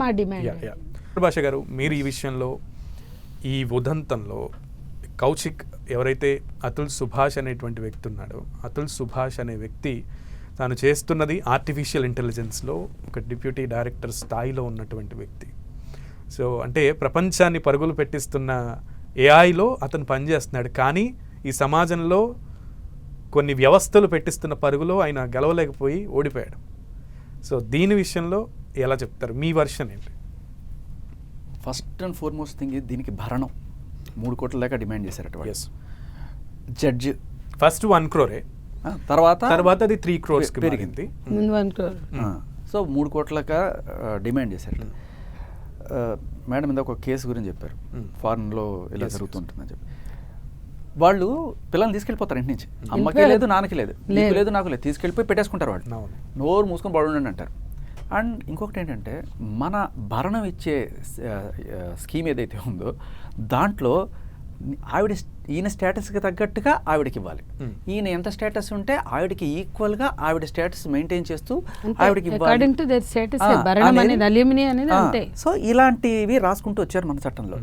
మా డిమాండ్. భాష గారు, మీరు ఈ విషయంలో ఈ ఉదంతంలో కౌశిక్ ఎవరైతే అతుల్ సుభాష్ అనేటువంటి వ్యక్తి ఉన్నాడో, అతుల్ సుభాష్ అనే వ్యక్తి తాను చేస్తున్నది ఆర్టిఫిషియల్ ఇంటెలిజెన్స్లో ఒక డిప్యూటీ డైరెక్టర్ స్థాయిలో ఉన్నటువంటి వ్యక్తి. సో అంటే ప్రపంచాన్ని పరుగులు పెట్టిస్తున్న ఏఐలో అతను పనిచేస్తున్నాడు, కానీ ఈ సమాజంలో కొన్ని వ్యవస్థలు పెట్టిస్తున్న పరుగులో ఆయన గెలవలేకపోయి ఓడిపోయాడు. సో దీని విషయంలో ఎలా చెప్తారు, మీ వర్షన్ ఏంటి? ఫస్ట్ అండ్ ఫార్మోస్ట్ థింగ్ దీనికి భరణం 3 కోట్ల దాకా డిమాండ్ చేశారట. జడ్జ్ ఫస్ట్ 1 crore, తర్వాత అది 3 crores పెరిగింది. సో 3 కోట్లక డిమాండ్ చేశారు. మేడం ఇందాక ఒక కేసు గురించి చెప్పారు, ఫారెన్లో ఇలా జరుగుతుంటుందని చెప్పి. వాళ్ళు పిల్లల్ని తీసుకెళ్ళిపోతారు ఇంటి నుంచి, అమ్మకి లేదు నాన్నకి లేదు, నీకు లేదు నాకు లేదు, తీసుకెళ్ళిపోయి పెట్టేసుకుంటారు. వాళ్ళు నోరు మూసుకొని పడుండండి అంటారు. అండ్ ఇంకొకటి ఏంటంటే, మన భరణం ఇచ్చే స్కీమ్ ఏదైతే ఉందో దాంట్లో ఆవిడ ఈయన స్టేటస్కి తగ్గట్టుగా ఆవిడకి ఇవ్వాలి. ఈయన ఎంత స్టేటస్ ఉంటే ఆవిడకి ఈక్వల్గా ఆవిడ స్టేటస్ మెయింటైన్ చేస్తూ ఆవిడకి ఇవ్వాలి. సో ఇలాంటివి రాసుకుంటూ వచ్చారు మన చట్టంలో.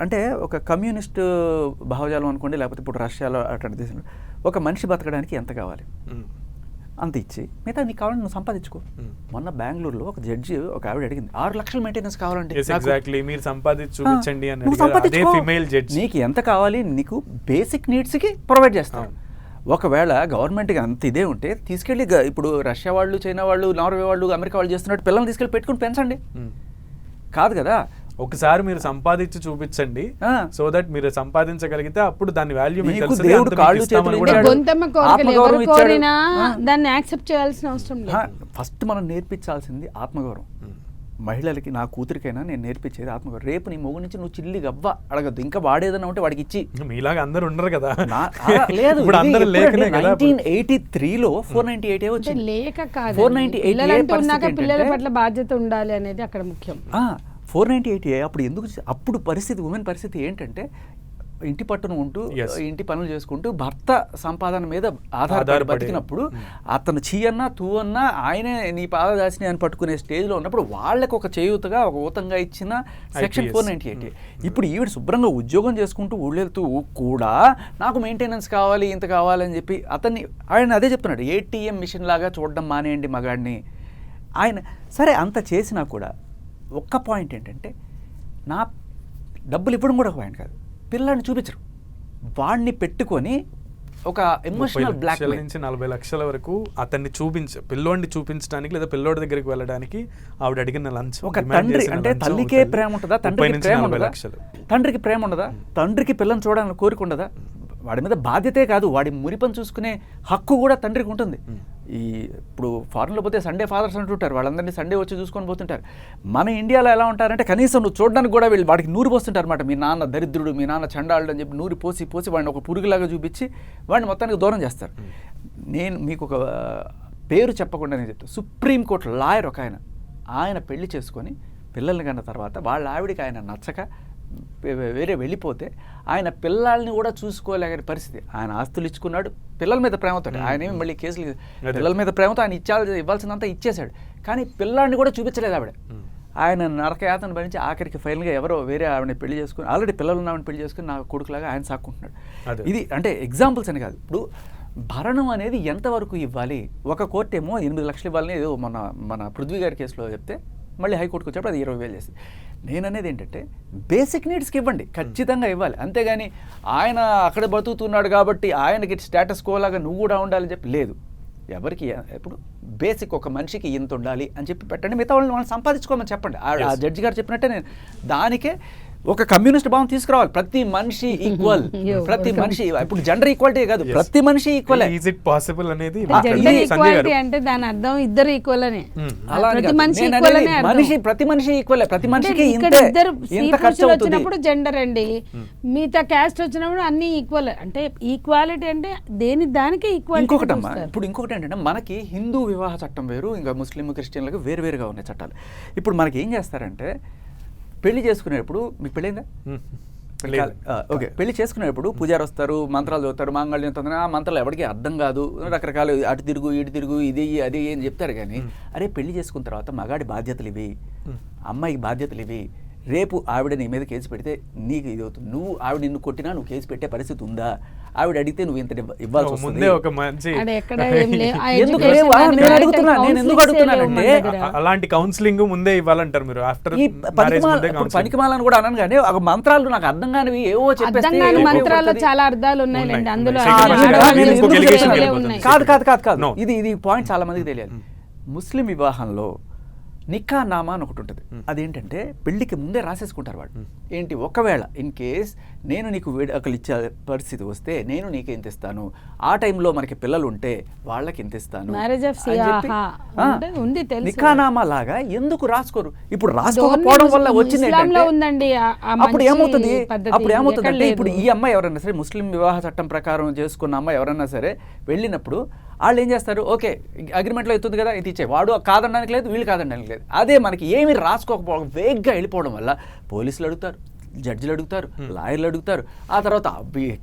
అంటే ఒక కమ్యూనిస్ట్ భావజాలం అనుకోండి, లేకపోతే ఇప్పుడు రష్యాలో అట్లాంటి దేశంలో ఒక మనిషి బతకడానికి ఎంత కావాలి అంత ఇచ్చి మిగతా నీకు కావాలని నువ్వు సంపాదించుకో. మొన్న బెంగళూరులో ఒక జడ్జి ఒక ఆవిడ అడిగింది 6 లక్షల మెయింటెనెన్స్ కావాలంటే, నీకు ఎంత కావాలి, నీకు బేసిక్ నీడ్స్కి ప్రొవైడ్ చేస్తాను. ఒకవేళ గవర్నమెంట్కి అంత ఇదే ఉంటే తీసుకెళ్ళి ఇప్పుడు రష్యా వాళ్ళు, చైనా వాళ్ళు, నార్వే వాళ్ళు, అమెరికా వాళ్ళు చేస్తున్నట్టు పిల్లల్ని తీసుకెళ్ళి పెట్టుకుని పెంచండి. కాదు కదా, ఒకసారి మీరు సంపాదించి చూపించండి, సో దట్ మీరు సంపాదించగలిగితే అప్పుడు దాని వాల్యూ దేవుడు కాళ్ళు చేతులు దాన్ని యాక్సెప్ట్ చేయాల్సిన అవసరం లేదు. ఫస్ట్ మనం నేర్పించాల్సింది ఆత్మగౌరవం. మహిళలకి, నా కూతురికైనా నేను నేర్పించేది ఆత్మగౌరవం. రేపు నీ మొగు నుంచి నువ్వు చిల్లి గవ్వ అడగద్దు, ఇంకా వాడేదన్నా ఉంటే వాడికి ఇచ్చి. మీలాగా అందరు ఉండరు కదా, లేదు 1983లో 498 వచ్చింది. లేక కాదు, 498 పిల్లల పట్ల బాధ్యత ఉండాలి అనేది అక్కడ ముఖ్యం. 498 అప్పుడు ఎందుకు, అప్పుడు పరిస్థితి, ఉమెన్ పరిస్థితి ఏంటంటే ఇంటి పట్టును ఉంటూ ఇంటి పనులు చేసుకుంటూ భర్త సంపాదన మీద ఆధారపడి బతికినప్పుడు అతను చీ అన్నా తూ అన్నా ఆయనే నీ పాదదాసిని అని పట్టుకునే స్టేజ్లో ఉన్నప్పుడు వాళ్ళకి ఒక చేయూతగా, ఒక ఊతంగా ఇచ్చిన సెక్షన్ 498. ఇప్పుడు ఈవిడ శుభ్రంగా ఉద్యోగం చేసుకుంటూ ఊళ్ళెళ్తూ కూడా నాకు మెయింటెనెన్స్ కావాలి, ఇంత కావాలని చెప్పి ఆయన అదే చెప్తున్నాడు, ATM మిషన్ లాగా చూడడం మానేయండి మగాడిని. ఆయన సరే అంత చేసినా కూడా ఒక్క పాయింట్ ఏంటంటే, నా డబ్బులు ఇవ్వడం కూడా ఒక పాయింట్ కాదు, పిల్లాడిని చూపించరు. వాడిని పెట్టుకొని ఒక ఎమోషనల్ బ్లాక్ నుంచి 40 లక్షల వరకు అతన్ని పిల్లోడిని చూపించడానికి లేదా పిల్లోడి దగ్గరికి వెళ్ళడానికి ఆవిడ అడిగిన లంచ్. ఒక తండ్రి అంటే తల్లికే ప్రేమ ఉంటుందా, తండ్రికి ప్రేమ ఉండదా? తండ్రికి ప్రేమ ఉండదా? తండ్రికి పిల్లని చూడాలని కోరిక ఉండదా? వాడి మీద బాధ్యతే కాదు, వాడి మురిపని చూసుకునే హక్కు కూడా తండ్రికి ఉంటుంది. ఇప్పుడు ఫారెన్లో పోతే సండే ఫాదర్స్ అంటుంటారు, వాళ్ళందరినీ సండే వచ్చి చూసుకొని పోతుంటారు. మన ఇండియాలో ఎలా ఉంటారంటే కనీసం నువ్వు చూడడానికి కూడా వీళ్ళు వాడికి నూరు పోస్తుంటారు అనమాట. మీ నాన్న దరిద్రుడు, మీ నాన్న చండాలుడు అని చెప్పి నూరి పోసి వాడిని ఒక పురుగులాగా చూపించి వాడిని మొత్తానికి దూరం చేస్తారు. నేను మీకు ఒక పేరు చెప్పకుండా నేను చెప్తాను. సుప్రీంకోర్టు లాయర్ ఒక ఆయన పెళ్లి చేసుకొని పిల్లల్ని కన్న తర్వాత వాళ్ళ ఆవిడికి ఆయన నచ్చక వేరే వెళ్ళిపోతే ఆయన పిల్లల్ని కూడా చూసుకోలేని పరిస్థితి. ఆయన ఆస్తులు ఇచ్చుకున్నాడు పిల్లల మీద ప్రేమతో, ఆయన ఏమి మళ్ళీ కేసులు, పిల్లల మీద ప్రేమతో ఆయన ఇవ్వాల్సినంత ఇచ్చేశాడు, కానీ పిల్లాడిని కూడా చూపించలేదు ఆవిడ. ఆయన నరకయాతను భరించి ఆఖరికి ఫైనల్గా ఎవరో వేరే ఆవిడని పెళ్లి చేసుకుని, ఆల్రెడీ పిల్లలు ఉన్న ఆవిడని పెళ్లి చేసుకుని నా కొడుకులాగా ఆయన సాక్కుంటున్నాడు. ఇది అంటే ఎగ్జాంపుల్స్ అని కాదు. ఇప్పుడు భరణం అనేది ఎంతవరకు ఇవ్వాలి? ఒక కోర్టు ఏమో 8 లక్షలు ఇవ్వాలని ఏదో మన పృథ్వీ గారి కేసులో చెప్తే మళ్ళీ హైకోర్టుకు వచ్చేప్పుడు అది 20,000 చేసింది. నేను అనేది ఏంటంటే బేసిక్ నీడ్స్కి ఇవ్వండి, ఖచ్చితంగా ఇవ్వాలి. అంతేగాని ఆయన అక్కడ బతుకుతున్నాడు కాబట్టి ఆయనకి స్టేటస్ కోలాగా నువ్వు కూడా ఉండాలని చెప్పి లేదు. ఎవరికి ఇప్పుడు బేసిక్ ఒక మనిషికి ఇంత ఉండాలి అని చెప్పి పెట్టండి, మిగతా వాళ్ళని సంపాదించుకోమని చెప్పండి. ఆ జడ్జి గారు చెప్పినట్టే నేను దానికే ఒక కమ్యూనిస్ట్ భావం తీసుకురావాలి. ప్రతి మనిషి ఈక్వల్, ప్రతి మనిషి, ఇప్పుడు జెండర్ ఈక్వాలిటీ కాదు, ప్రతి మనిషి ఈక్వల్. ఈజ్ ఇట్ పాసిబుల్ అనేది అంటే దాని అర్థం ఇద్దరు ఈక్వల్ అనే. ప్రతి మనిషి ఈక్వల్, ప్రతి మనిషికి ఇంత ఖర్చు వచ్చినప్పుడు జెండర్ అండి, మిగతా క్యాస్ట్ వచ్చినప్పుడు అన్ని ఈక్వల్. అంటే ఈక్వాలిటీ అంటే దేని దానికి ఈక్వల్. ఇంకొకటమ్మా, ఇప్పుడు ఇంకొకటి ఏంటంటే మనకి హిందూ వివాహ చట్టం వేరు, ఇంకా ముస్లిం క్రిస్టియన్లకు వేరువేరుగా ఉన్నాయి చట్టాలు. ఇప్పుడు మనకి ఏం చేస్తారంటే పెళ్లి చేసుకునేటప్పుడు మీకు పెళ్ళైందా, ఓకే, పెళ్లి చేసుకునేటప్పుడు పూజారి వస్తారు, మంత్రాలు చదువుతారు, మాంగళ్యం చదువుతారు. ఆ మంత్రాలు ఎవరికి అర్థం కాదు, రకరకాల అటు తిరుగు ఇటు తిరుగు ఇది అది అని చెప్తారు. కానీ అరే పెళ్లి చేసుకున్న తర్వాత మగాడి బాధ్యతలు ఇవి, అమ్మాయికి బాధ్యతలు ఇవి, రేపు ఆవిడ నీ మీద కేసు పెడితే నీకు ఇది అవుతుంది, నువ్వు ఆవిడ నిన్ను కొట్టినా నువ్వు కేసు పెట్టే పరిస్థితి ఉందా, ఆవిడ అడిగితే నువ్వు ఇంత ఇవ్వాల్సి వస్తుంది. ముందే ఒక మంచి ఆడ ఎక్కడ ఏం లేవు. ఆ ఎందుకు education లేవా? దాని నేను parental అడుగుతున్నా, నేను ఎందుకు counselings ఏ అడుగుతున్నానంటే లేవు మన దగ్గర. అలాంటి కౌన్సిలింగ్ ముందే ఇవ్వాలంటారు మీరు. ఆఫ్టర్ ఈ మ్యారేజ్ ముందే కౌన్సిలింగ్. పనికిమాలని కూడా అన్నాను, కానీ ఒక మంత్రాలు నాకు అర్థం కానివి ఏవో చెప్పేస్తే అర్థం కాని ఏవో మంత్రాల్లో కొడుతుంది. చాలా అర్థాలు ఉన్నాయిలేండి. ఉన్నాయి. అందులో ఉన్నాయి. ఆడవాళ్ళని నేను ఎందుకు చూసేవాళ్ళే చెప్తున్నాను? ఉన్నాయి. కాదు No. ఇది పాయింట్ చాలా మందికి తెలియాలి. ముస్లిం వివాహంలో నిక్కా నామా అని ఒకటి ఉంటుంది. అదేంటంటే పెళ్లికి ముందే రాసేసుకుంటారు వాళ్ళు. ఏంటి, ఒకవేళ ఇన్ కేస్ నేను నీకు విడాకులు ఇచ్చే పరిస్థితి వస్తే నేను నీకు ఎంత ఇస్తాను, ఆ టైంలో మనకి పిల్లలు ఉంటే వాళ్ళకి ఎంత ఇస్తాను Marriage of అని చెప్పి, సియాహా ఉంది తెలుసు. నిక్కా నామా లాగా ఎందుకు రాసుకోరు? ఇప్పుడు రాసుకోకపోవడం వల్ల వచ్చింది ఇస్లాంలో ఏంటంటే, ఉందండి అప్పుడు ఏమవుతుంది, ఎక్కడ అంటే లేదు. ఇప్పుడు ఈ అమ్మాయి ఎవరైనా సరే, ముస్లిం వివాహ చట్టం ప్రకారం చేసుకున్న అమ్మాయి ఎవరైనా సరే వెళ్ళినప్పుడు వాళ్ళు ఏం చేస్తారు, ఓకే అగ్రిమెంట్లో అవుతుంది కదా ఇది ఇచ్చే, వాడు కాదనడానికి లేదు, వీళ్ళు కాదనడానికి లేదు. అదే మనకి ఏమి రాసుకోకపోవడం, వేగ్గా వెళ్ళిపోవడం వల్ల పోలీసులు అడుగుతారు, జడ్జిలు అడుగుతారు, లాయర్లు అడుగుతారు. ఆ తర్వాత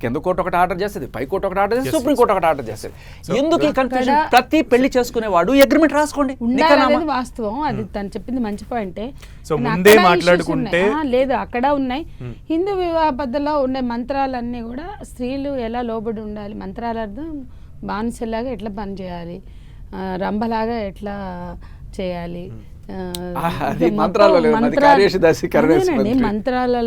కింద కోర్టు ఒకటి ఆర్డర్ చేస్తుంది, పై కోర్టు ఒకటి ఆర్డర్ చేస్తుంది, సుప్రీం కోర్టు ఒకటి ఆర్డర్ చేస్తుంది. ఎందుకు ఈ కన్ఫ్యూజన్? ప్రతి పెళ్లి చేసుకునేవాడు అగ్రిమెంట్ రాసుకోండి. ఉండాలనేది వాస్తవం. అది తను చెప్పింది మంచి పాయింటే. సో కానీ ముందే అక్కడ మాట్లాడుకుంటే issues ఉన్నాయి. లేదు అక్కడ ఉన్నాయి. హిందూ వివాహ పద్ధతిలో ఉండే మంత్రాలన్నీ కూడా స్త్రీలు ఎలా లోబడి ఉండాలి, మంత్రాల అర్థం బానిసలాగా ఎట్లా పని చేయాలి, రంభలాగా ఎట్లా చేయాలి, అది మంత్రాల్లో లేదు, అది కార్యేషు దాసి కర్వేశ్వరి. మంత్రాలలో